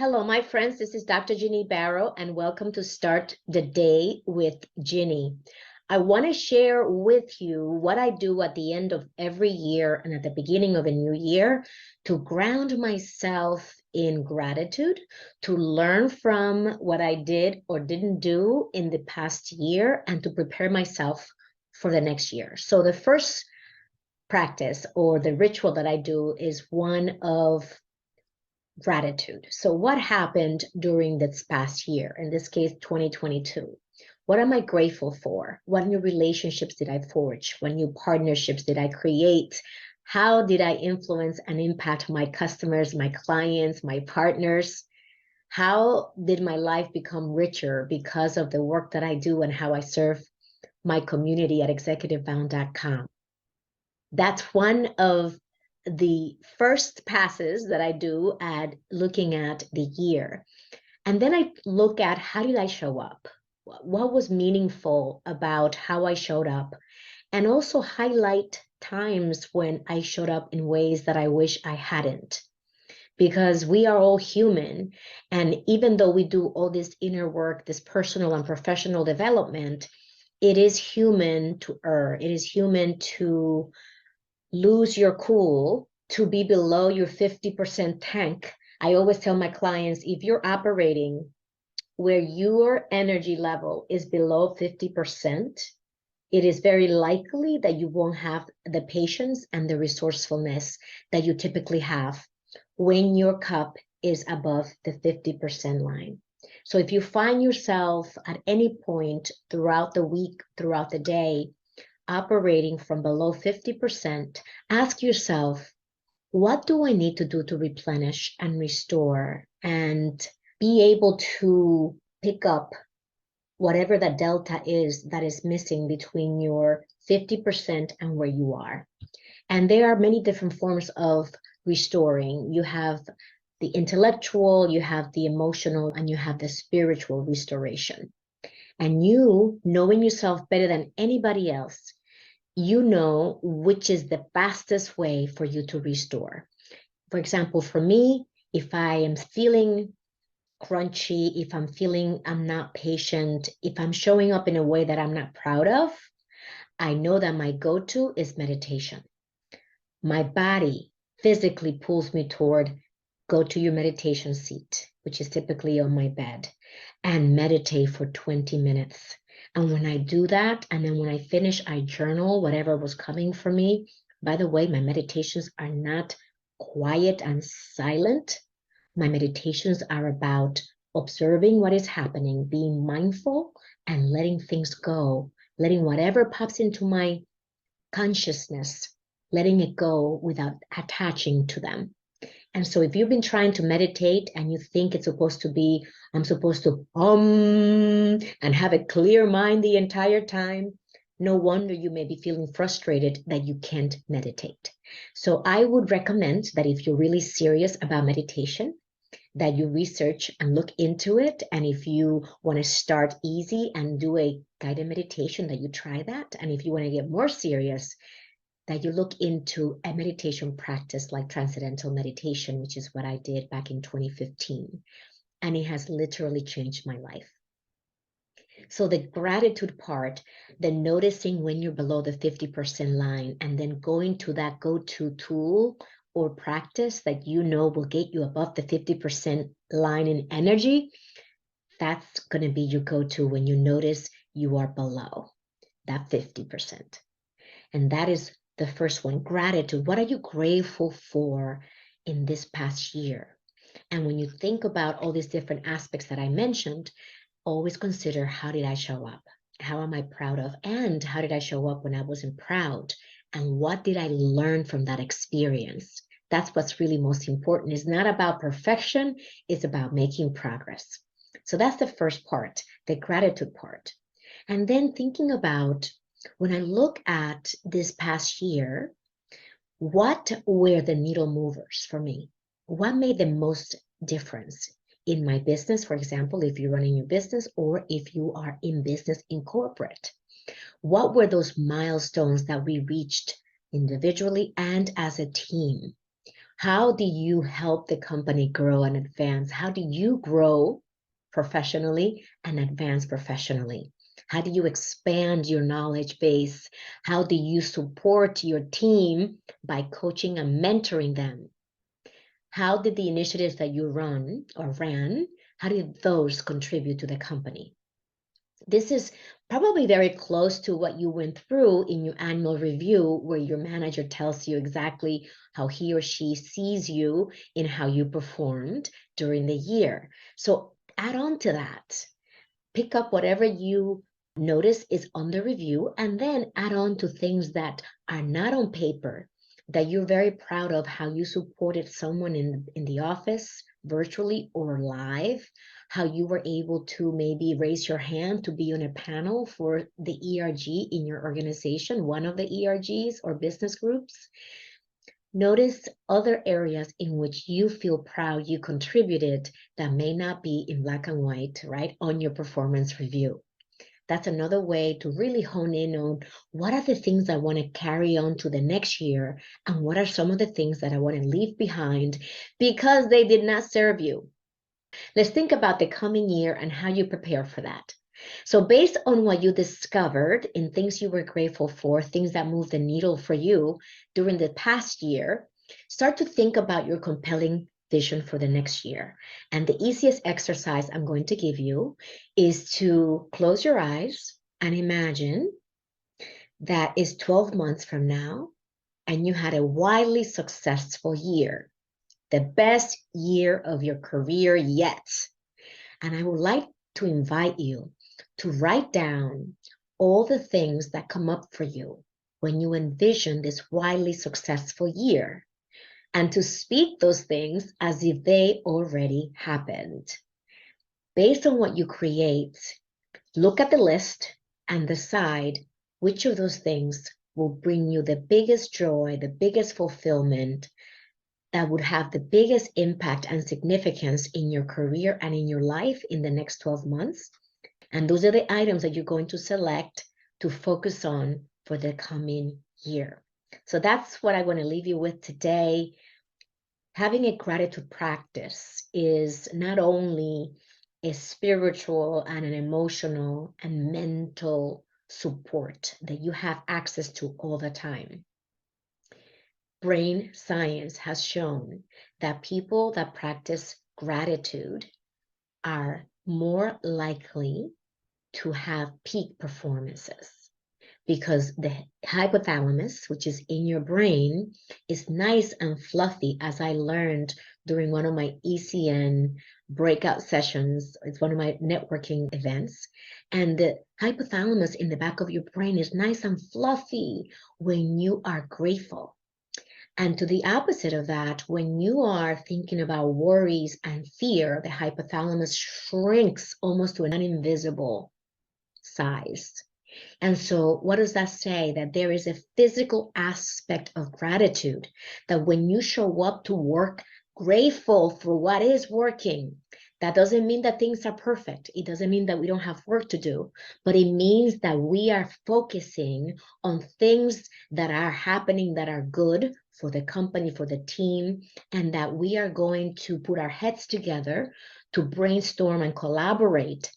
Hello, my friends. This is Dr. Ginny Baro, and welcome to Start the Day with Ginny. I want to share with you what I do at the end of every year and at the beginning of a new year to ground myself in gratitude, to learn from what I did or didn't do in the past year, and to prepare myself for the next year. So the first practice or the ritual that I do is one of gratitude. So what happened during this past year, in this case, 2022? What am I grateful for? What new relationships did I forge? What new partnerships did I create? How did I influence and impact my customers, my clients, my partners? How did my life become richer because of the work that I do and how I serve my community at executivebound.com? That's one of the first passes that I do at looking at the year. And then I look at how did I show up? What was meaningful about how I showed up? And also highlight times when I showed up in ways that I wish I hadn't. Because we are all human. And even though we do all this inner work, this personal and professional development, it is human to err. It is human to lose your cool, to be below your 50% tank. I always tell my clients, if you're operating where your energy level is below 50%, it is very likely that you won't have the patience and the resourcefulness that you typically have when your cup is above the 50% line. So if you find yourself at any point throughout the week, throughout the day, operating from below 50%, ask yourself, what do I need to do to replenish and restore and be able to pick up whatever that delta is that is missing between your 50% and where you are? And there are many different forms of restoring. You have the intellectual, you have the emotional, and you have the spiritual restoration. And you, knowing yourself better than anybody else, you know which is the fastest way for you to restore. For example, for me, if I am feeling crunchy, if I'm feeling I'm not patient, if I'm showing up in a way that I'm not proud of, I know that my go-to is meditation. My body physically pulls me toward go to your meditation seat, which is typically on my bed, and meditate for 20 minutes. And when I do that, and then when I finish, I journal whatever was coming for me. By the way, my meditations are not quiet and silent. My meditations are about observing what is happening, being mindful, and letting things go, letting whatever pops into my consciousness, letting it go without attaching to them. And so if you've been trying to meditate and you think it's supposed to be, I'm supposed to and have a clear mind the entire time, no wonder you may be feeling frustrated that you can't meditate. So I would recommend that if you're really serious about meditation, that you research and look into it. And if you want to start easy and do a guided meditation, that you try that. And if you want to get more serious, that you look into a meditation practice like transcendental meditation, which is what I did back in 2015. And it has literally changed my life. So the gratitude part, the noticing when you're below the 50% line, and then going to that go-to tool or practice that you know will get you above the 50% line in energy, that's going to be your go-to when you notice you are below that 50%. And that is the first one, gratitude. What are you grateful for in this past year? And when you think about all these different aspects that I mentioned, always consider, how did I show up? How am I proud of? And how did I show up when I wasn't proud? And what did I learn from that experience? That's what's really most important. It's not about perfection. It's about making progress. So that's the first part, the gratitude part. And then thinking about, when I look at this past year, what were the needle movers for me? What made the most difference in my business? For example, if you're running your business or if you are in business in corporate, what were those milestones that we reached individually and as a team? How do you help the company grow and advance? How do you grow professionally and advance professionally? How do you expand your knowledge base? How do you support your team by coaching and mentoring them? How did the initiatives that you run or ran, how did those contribute to the company? This is probably very close to what you went through in your annual review, where your manager tells you exactly how he or she sees you and how you performed during the year. So add on to that. Pick up whatever you notice is on the review, and then add on to things that are not on paper, that you're very proud of, how you supported someone in the office, virtually or live, how you were able to maybe raise your hand to be on a panel for the ERG in your organization, one of the ERGs or business groups. Notice other areas in which you feel proud you contributed that may not be in black and white, right, on your performance review. That's another way to really hone in on what are the things I want to carry on to the next year, and what are some of the things that I want to leave behind because they did not serve you. Let's think about the coming year and how you prepare for that. So based on what you discovered in things you were grateful for, things that moved the needle for you during the past year, start to think about your compelling vision for the next year. And the easiest exercise I'm going to give you is to close your eyes and imagine that is 12 months from now, and you had a wildly successful year, the best year of your career yet. And I would like to invite you to write down all the things that come up for you when you envision this wildly successful year, and to speak those things as if they already happened. Based on what you create, look at the list and decide which of those things will bring you the biggest joy, the biggest fulfillment, that would have the biggest impact and significance in your career and in your life in the next 12 months. And those are the items that you're going to select to focus on for the coming year. So that's what I want to leave you with today. Having a gratitude practice is not only a spiritual and an emotional and mental support that you have access to all the time. Brain science has shown that people that practice gratitude are more likely to have peak performances, because the hypothalamus, which is in your brain, is nice and fluffy, as I learned during one of my ECN breakout sessions. It's one of my networking events. And the hypothalamus in the back of your brain is nice and fluffy when you are grateful. And to the opposite of that, when you are thinking about worries and fear, the hypothalamus shrinks almost to an invisible size. And so what does that say? That there is a physical aspect of gratitude, that when you show up to work grateful for what is working, that doesn't mean that things are perfect. It doesn't mean that we don't have work to do, but it means that we are focusing on things that are happening that are good for the company, for the team, and that we are going to put our heads together to brainstorm and collaborate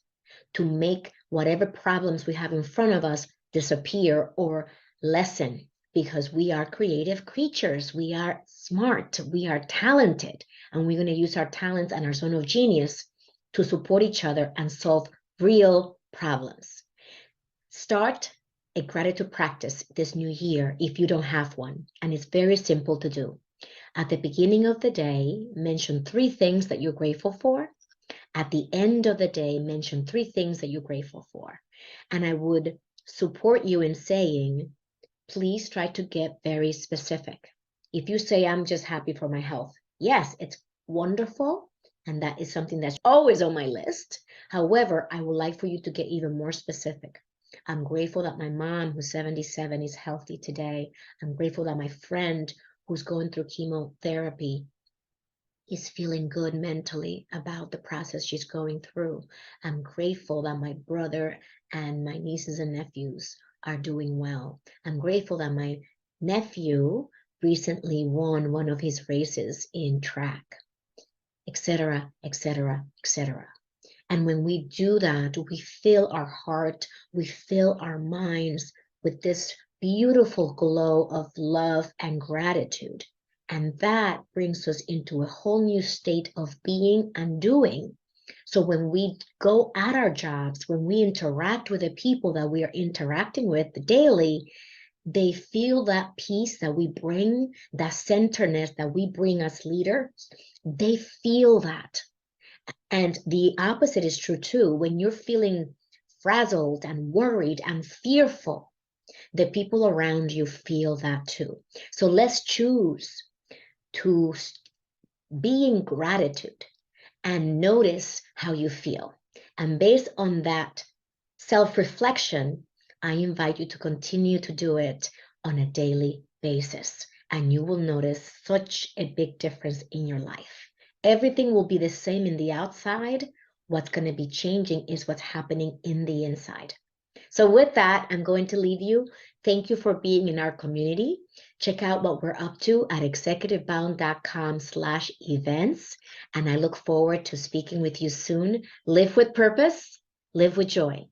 to make whatever problems we have in front of us disappear or lessen, because we are creative creatures. We are smart, we are talented, and we're going to use our talents and our zone of genius to support each other and solve real problems. Start a gratitude practice this new year if you don't have one, and it's very simple to do. At the beginning of the day, mention 3 things that you're grateful for. At the end of the day, mention 3 things that you're grateful for. And I would support you in saying, please try to get very specific. If you say, I'm just happy for my health, yes, it's wonderful, and that is something that's always on my list. However, I would like for you to get even more specific. I'm grateful that my mom, who's 77, is healthy today. I'm grateful that my friend who's going through chemotherapy is feeling good mentally about the process she's going through. I'm grateful that my brother and my nieces and nephews are doing well. I'm grateful that my nephew recently won one of his races in track, etc., etc., etc. And when we do that, we fill our heart, we fill our minds with this beautiful glow of love and gratitude. And that brings us into a whole new state of being and doing. So when we go at our jobs, when we interact with the people that we are interacting with daily, they feel that peace that we bring, that centeredness that we bring as leaders. They feel that. And the opposite is true too. When you're feeling frazzled and worried and fearful, the people around you feel that too. So let's choose to be in gratitude and notice how you feel. And based on that self-reflection, I invite you to continue to do it on a daily basis. And you will notice such a big difference in your life. Everything will be the same in the outside. What's going to be changing is what's happening in the inside. So with that, I'm going to leave you. Thank you for being in our community. Check out what we're up to at executivebound.com/events. And I look forward to speaking with you soon. Live with purpose, live with joy.